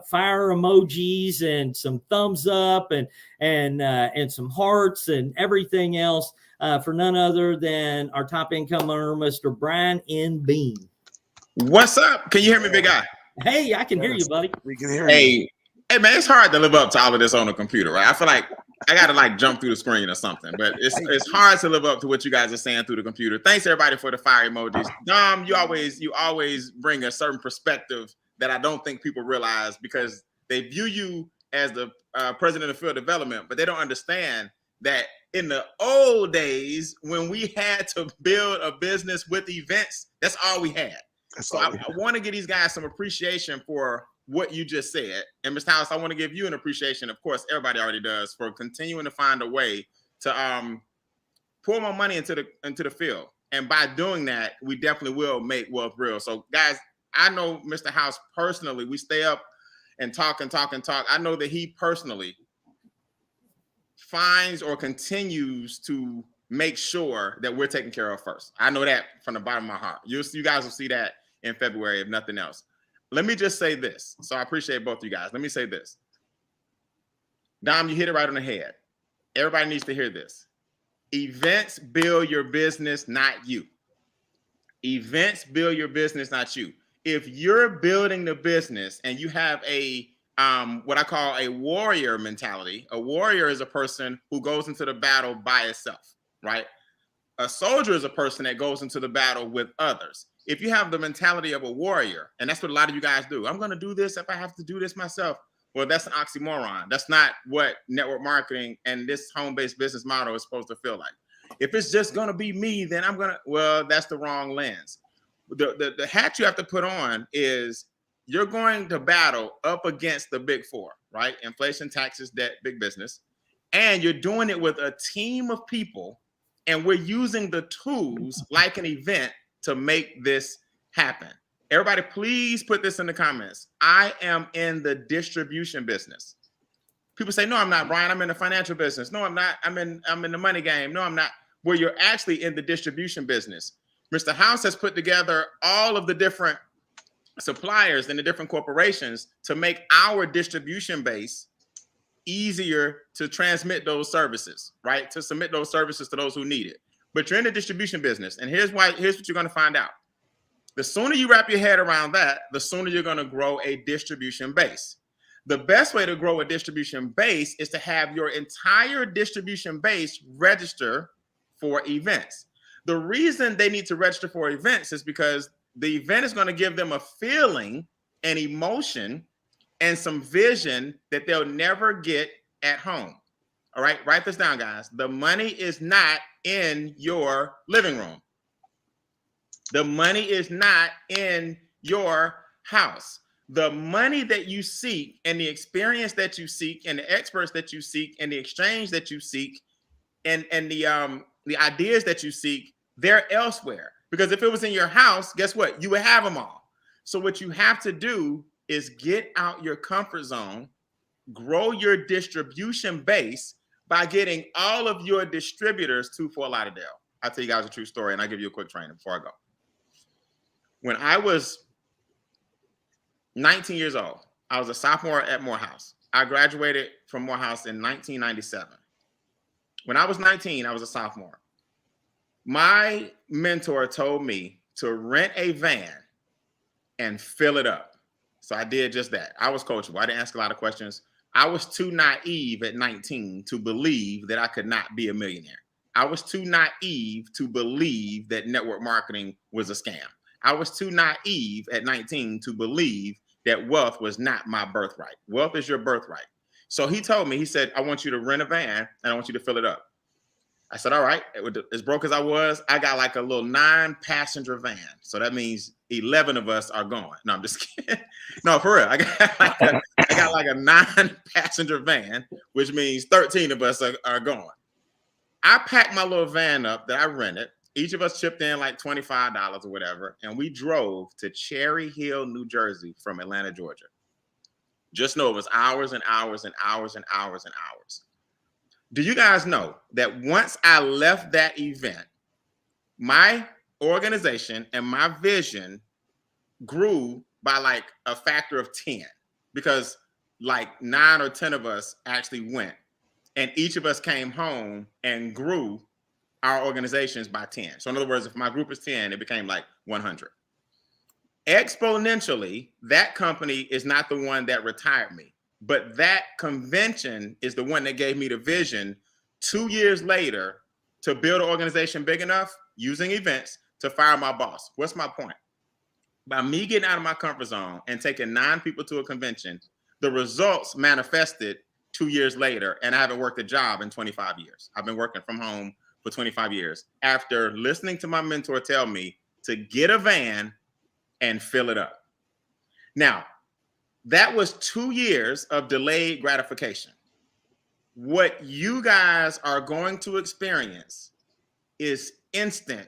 fire emojis and some thumbs up and some hearts and everything else. For none other than our top income earner, Mr. Brian N. Bean. What's up? Can you hear me, big guy? Hey, I can hear you, buddy. We can hear you. Hey, man, it's hard to live up to all of this on the computer, right? I feel like I got to jump through the screen or something, but it's hard to live up to what you guys are saying through the computer. Thanks everybody for the fire emojis. Dom, you always bring a certain perspective that I don't think people realize because they view you as the president of field development, but they don't understand that in the old days when we had to build a business with events, that's all we had. So I want to give these guys some appreciation for what you just said. And Mr. House, I want to give you an appreciation. Of course, everybody already does for continuing to find a way to pour more money into the field. And by doing that, we definitely will make wealth real. So guys, I know Mr. House personally, we stay up and talk and talk and talk. I know that he personally finds or continues to make sure that we're taken care of first. I know that from the bottom of my heart. You guys will see that in February, if nothing else. Let me just say this. So I appreciate both you guys. Let me say this. Dom, you hit it right on the head. Everybody needs to hear this. Events build your business, not you. Events build your business, not you. If you're building the business and you have a what I call a warrior mentality. A warrior is a person who goes into the battle by itself, right? A soldier is a person that goes into the battle with others. If you have the mentality of a warrior, and that's what a lot of you guys do, I'm going to do this if I have to do this myself. Well, that's an oxymoron. That's not what network marketing and this home-based business model is supposed to feel like. If it's just going to be me, then I'm going to, well, that's the wrong lens. The hat you have to put on is you're going to battle up against the big four, right? Inflation, taxes, debt, big business. And you're doing it with a team of people. And we're using the tools like an event to make this happen. Everybody, please put this in the comments. I am in the distribution business. People say, no, I'm not, Brian. I'm in the financial business. No, I'm not. I'm in the money game. No, I'm not. Well, you're actually in the distribution business. Mr. House has put together all of the different suppliers and the different corporations to make our distribution base easier to transmit those services, right? To submit those services to those who need it. But you're in the distribution business. And here's what you're going to find out. The sooner you wrap your head around that, the sooner you're going to grow a distribution base. The best way to grow a distribution base is to have your entire distribution base register for events. The reason they need to register for events is because the event is going to give them a feeling, an emotion, and some vision that they'll never get at home. All right, write this down, guys. The money is not in your living room. The money is not in your house. The money that you seek and the experience that you seek and the experts that you seek and the exchange that you seek and the the ideas that you seek, they're elsewhere. Because if it was in your house, guess what? You would have them all. So what you have to do is get out your comfort zone, grow your distribution base by getting all of your distributors to Fort Lauderdale. I'll tell you guys a true story, and I'll give you a quick training before I go. When I was 19 years old, I was a sophomore at Morehouse. I graduated from Morehouse in 1997. When I was 19, I was a sophomore. My mentor told me to rent a van and fill it up. So I did just that. I was coachable. I didn't ask a lot of questions. I was too naive at 19 to believe that I could not be a millionaire. I was too naive to believe that network marketing was a scam. I was too naive at 19 to believe that wealth was not my birthright. Wealth is your birthright. So he told me, he said, I want you to rent a van and I want you to fill it up. I said, all right. As broke as I was, I got like a little 9-passenger van. So that means 11 of us are going. No, I'm just kidding. No, for real. I got like a 9-passenger van, which means 13 of us are going. I packed my little van up that I rented. Each of us chipped in like $25 or whatever. And we drove to Cherry Hill, New Jersey from Atlanta, Georgia. Just know it was hours and hours and hours and hours and hours. Do you guys know that once I left that event, my organization and my vision grew by like a factor of 10 because like 9 or 10 of us actually went and each of us came home and grew our organizations by 10. So in other words, if my group is 10, it became like 100. Exponentially, that company is not the one that retired me. But that convention is the one that gave me the vision 2 years later to build an organization big enough using events to fire my boss. What's my point? By me getting out of my comfort zone and taking 9 people to a convention, the results manifested 2 years later, and I haven't worked a job in 25 years. I've been working from home for 25 years after listening to my mentor tell me to get a van and fill it up. Now, that was 2 years of delayed gratification. What you guys are going to experience is instant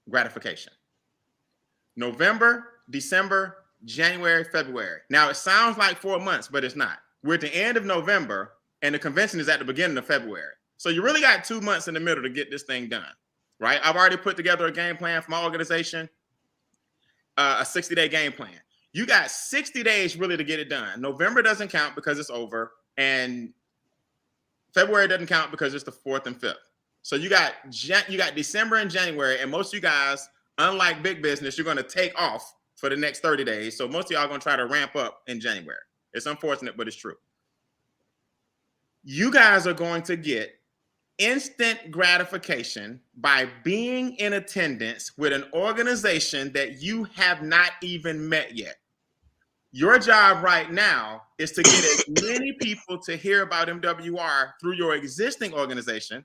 gratification. November, December, January, February. Now, it sounds like 4 months, but it's not. We're at the end of November, and the convention is at the beginning of February. So you really got 2 months in the middle to get this thing done, right? I've already put together a game plan for my organization, a 60-day game plan. You got 60 days really to get it done. November doesn't count because it's over, and February doesn't count because it's the 4th and 5th. So you got December and January, and most of you guys, unlike big business, you're going to take off for the next 30 days. So most of y'all are going to try to ramp up in January. It's unfortunate, but it's true. You guys are going to get instant gratification by being in attendance with an organization that you have not even met yet. Your job right now is to get as many people to hear about MWR through your existing organization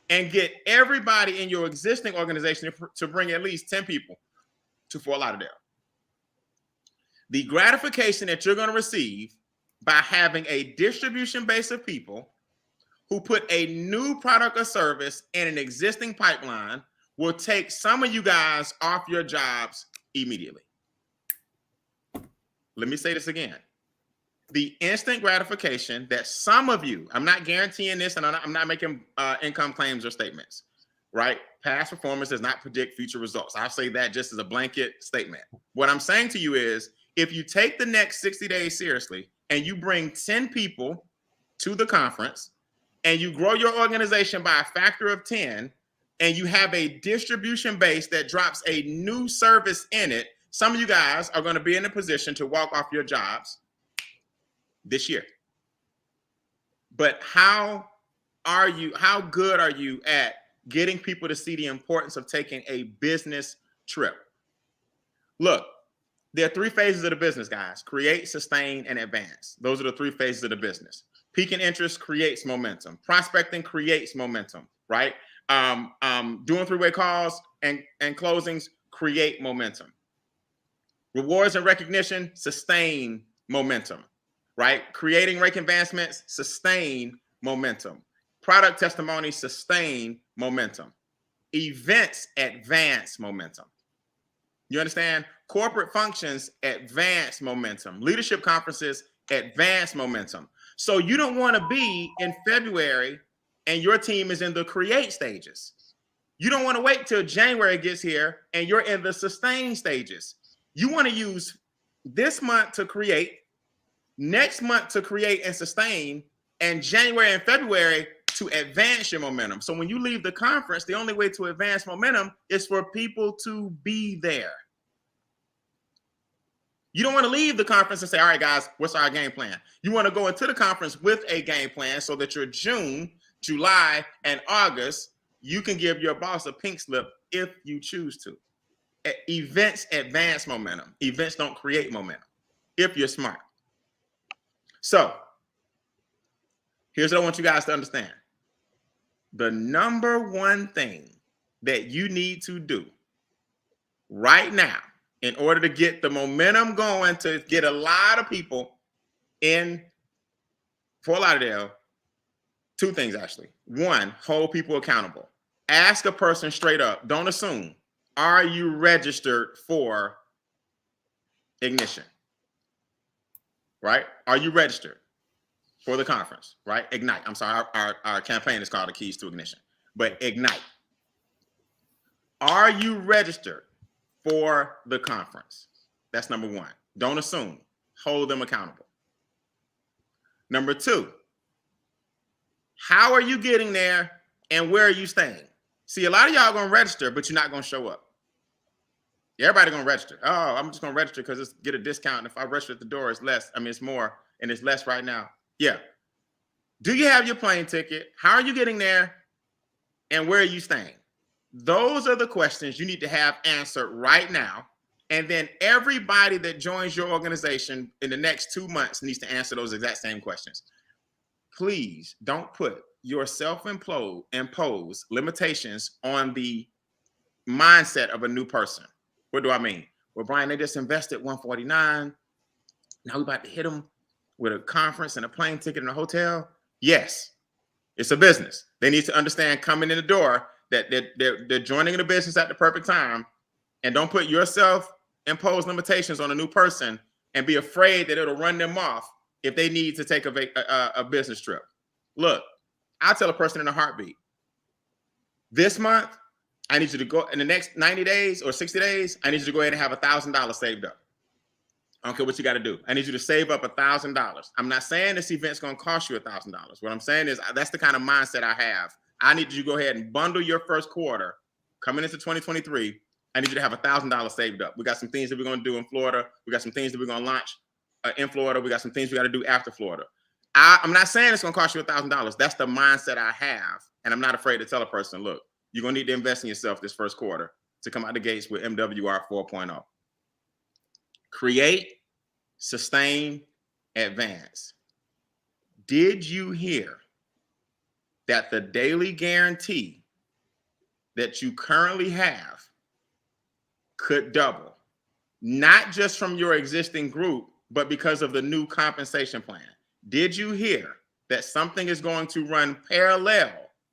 and get everybody in your existing organization to bring at least 10 people to Fort Lauderdale. The gratification that you're going to receive by having a distribution base of people who put a new product or service in an existing pipeline will take some of you guys off your jobs immediately. Let me say this again. The instant gratification that some of you, I'm not guaranteeing this, and I'm not making income claims or statements, right? Past performance does not predict future results. I'll say that just as a blanket statement. What I'm saying to you is, if you take the next 60 days seriously and you bring 10 people to the conference and you grow your organization by a factor of 10 and you have a distribution base that drops a new service in it, some of you guys are going to be in a position to walk off your jobs this year. But how good are you at getting people to see the importance of taking a business trip? Look, there are 3 phases of the business, guys: create, sustain, and advance. Those are the 3 phases of the business. Peaking interest creates momentum. Prospecting creates momentum, right? Doing 3-way calls and closings create momentum. Rewards and recognition sustain momentum, right? Creating rake advancements sustain momentum. Product testimony sustain momentum. Events advance momentum. You understand? Corporate functions advance momentum. Leadership conferences advance momentum. So you don't want to be in February and your team is in the create stages. You don't want to wait till January gets here and you're in the sustain stages. You want to use this month to create, next month to create and sustain, and January and February to advance your momentum. So when you leave the conference, the only way to advance momentum is for people to be there. You don't want to leave the conference and say, all right, guys, what's our game plan? You want to go into the conference with a game plan so that your June, July, and August, you can give your boss a pink slip if you choose to. Events advance momentum. Events don't create momentum if you're smart. So here's what I want you guys to understand. The number one thing that you need to do right now in order to get the momentum going to get a lot of people in Fort Lauderdale, two things actually. One, hold people accountable. Ask a person straight up, don't assume, are you registered for Ignition? Right? Are you registered for the conference? Right? Ignite. I'm sorry, our campaign is called The Keys to Ignition, but Ignite. Are you registered for the conference? That's number one. Don't assume. Hold them accountable. Number two, how are you getting there and where are you staying? See, a lot of y'all going to register, but you're not going to show up. Everybody going to register. Oh, I'm just going to register because it's get a discount. And if I register at the door, it's less. I mean, it's more and it's less right now. Yeah. Do you have your plane ticket? How are you getting there? And where are you staying? Those are the questions you need to have answered right now. And then everybody that joins your organization in the next 2 months needs to answer those exact same questions. Please don't put your self-imposed limitations on the mindset of a new person. What do I mean? Well, Brian, they just invested $149. Now we're about to hit them with a conference and a plane ticket and a hotel. Yes, it's a business. They need to understand coming in the door that they're joining the business at the perfect time. And don't put your self-imposed limitations on a new person and be afraid that it'll run them off if they need to take a business trip. Look, I'll tell a person in a heartbeat, this month, I need you to go in the next 90 days or 60 days, I need you to go ahead and have $1,000 saved up. I don't care what you got to do. I need you to save up $1,000. I'm not saying this event's going to cost you $1,000. What I'm saying is that's the kind of mindset I have. I need you to go ahead and bundle your first quarter coming into 2023. I need you to have $1,000 saved up. We got some things that we're going to do in Florida. We got some things that we're going to launch in Florida. We got some things we got to do after Florida. I'm not saying it's going to cost you $1,000. That's the mindset I have. And I'm not afraid to tell a person, look, you're going to need to invest in yourself this first quarter to come out the gates with MWR 4.0. Create, sustain, advance. Did you hear that the daily guarantee that you currently have could double, not just from your existing group, but because of the new compensation plan? Did you hear that something is going to run parallel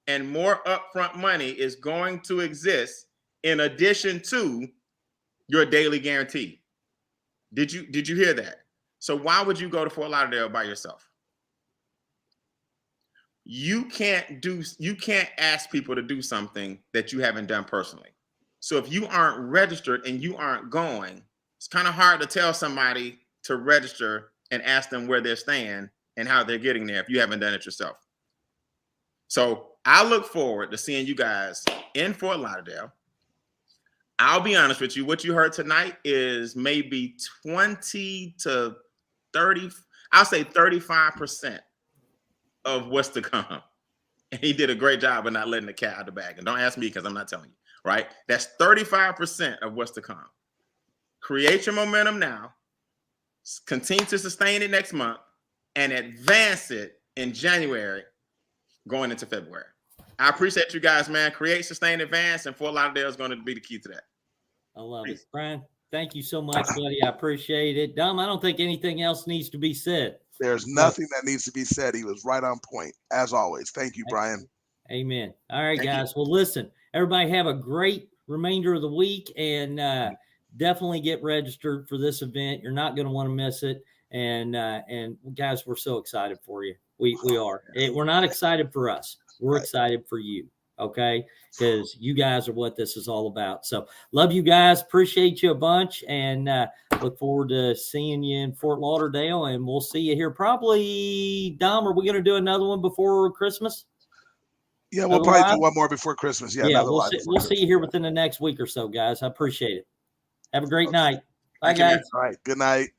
and more upfront money is going to exist in addition to your daily guarantee? Did you hear that? So why would you go to Fort Lauderdale by yourself? You can't ask people to do something that you haven't done personally. So if you aren't registered and you aren't going, it's kind of hard to tell somebody to register and ask them where they're staying and how they're getting there if you haven't done it yourself. So I look forward to seeing you guys in Fort Lauderdale. I'll be honest with you. What you heard tonight is maybe 20 to 30, I'll say 35% of what's to come. And he did a great job of not letting the cat out of the bag. And don't ask me because I'm not telling you, right? That's 35% of what's to come. Create your momentum now. Continue to sustain it next month and advance it in January going into February. I appreciate you guys, man. Create, sustain, advance, and Fort Lauderdale is going to be the key to that. I love it. Brian, thank you so much, buddy. I appreciate it. Dom, I don't think anything else needs to be said. There's nothing that needs to be said. He was right on point, as always. Thank you, Brian. Amen. All right, Thank guys. Well, listen, everybody have a great remainder of the week, and definitely get registered for this event. You're not going to want to miss it. And guys, we're so excited for you. We are. We're not excited for us. We're excited for you. Okay, because you guys are what this is all about. So love you guys. Appreciate you a bunch, and look forward to seeing you in Fort Lauderdale. And we'll see you here probably. Dom, are we going to do another one before Christmas? Yeah, we'll probably do one more before Christmas. Yeah, we'll see you here within the next week or so, guys. I appreciate it. Have a great night. Bye, guys. All right. Good night.